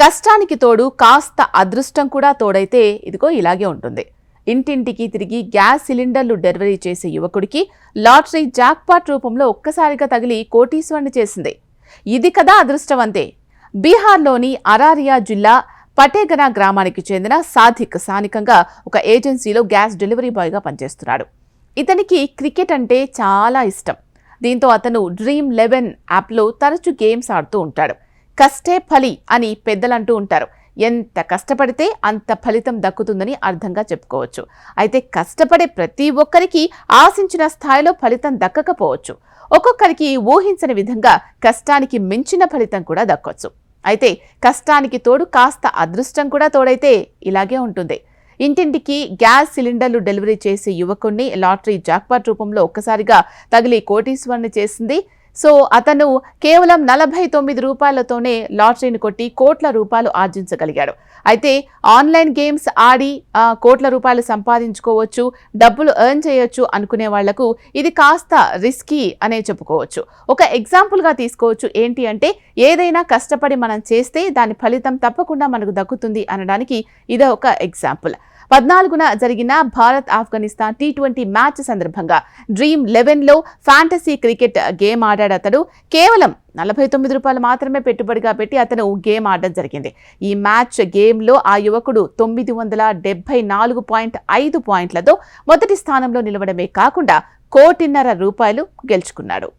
కష్టానికి తోడు కాస్త అదృష్టం కూడా తోడైతే ఇదిగో ఇలాగే ఉంటుంది. ఇంటింటికి తిరిగి గ్యాస్ సిలిండర్లు డెలివరీ చేసే యువకుడికి లాటరీ జాక్పాట్ రూపంలో ఒక్కసారిగా తగిలి కోటీశ్వరుని చేసింది. ఇది కదా అదృష్టం అంతే. బీహార్లోని అరారియా జిల్లా పటేగనా గ్రామానికి చెందిన సాధిక్ స్థానికంగా ఒక ఏజెన్సీలో గ్యాస్ డెలివరీ బాయ్గా పనిచేస్తున్నాడు. ఇతనికి క్రికెట్ అంటే చాలా ఇష్టం. దీంతో అతను డ్రీమ్11 యాప్లో తరచూ గేమ్స్ ఆడుతూ ఉంటాడు. కష్టే ఫలి అని పెద్దలంటూ ఉంటారు. ఎంత కష్టపడితే అంత ఫలితం దక్కుతుందని అర్థంగా చెప్పుకోవచ్చు. అయితే కష్టపడే ప్రతి ఒక్కరికి ఆశించిన స్థాయిలో ఫలితం దక్కకపోవచ్చు. ఒక్కొక్కరికి ఊహించని విధంగా కష్టానికి మించిన ఫలితం కూడా దక్కొచ్చు. అయితే కష్టానికి తోడు కాస్త అదృష్టం కూడా తోడైతే ఇలాగే ఉంటుంది. ఇంటింటికి గ్యాస్ సిలిండర్లు డెలివరీ చేసే యువకుణ్ణి లాటరీ జాక్పాట్ రూపంలో ఒక్కసారిగా తగిలి కోటీశ్వరుని చేసింది. సో అతను కేవలం 49 రూపాయలతోనే లాటరీని కొట్టి కోట్ల రూపాయలు ఆర్జించగలిగాడు. అయితే ఆన్లైన్ గేమ్స్ ఆడి కోట్ల రూపాయలు సంపాదించుకోవచ్చు, డబ్బులు ఎర్న్ చేయొచ్చు అనుకునే వాళ్లకు ఇది కాస్త రిస్కీ అనే చెప్పుకోవచ్చు. ఒక ఎగ్జాంపుల్గా తీసుకోవచ్చు. ఏంటి అంటే ఏదైనా కష్టపడి మనం చేస్తే దాని ఫలితం తప్పకుండా మనకు దక్కుతుంది అనడానికి ఇదే ఒక ఎగ్జాంపుల్. 14న జరిగిన భారత్-ఆఫ్ఘనిస్తాన్ T20 మ్యాచ్ సందర్భంగా డ్రీమ్11లో ఫ్యాంటసీ క్రికెట్ గేమ్ ఆడాడు అతడు. కేవలం 49 రూపాయలు మాత్రమే పెట్టుబడిగా పెట్టి అతను గేమ్ ఆడడం జరిగింది. ఈ మ్యాచ్ గేమ్లో ఆ యువకుడు 974.5 పాయింట్లతో మొదటి స్థానంలో నిలవడమే కాకుండా 1.5 కోటి రూపాయలు గెలుచుకున్నాడు.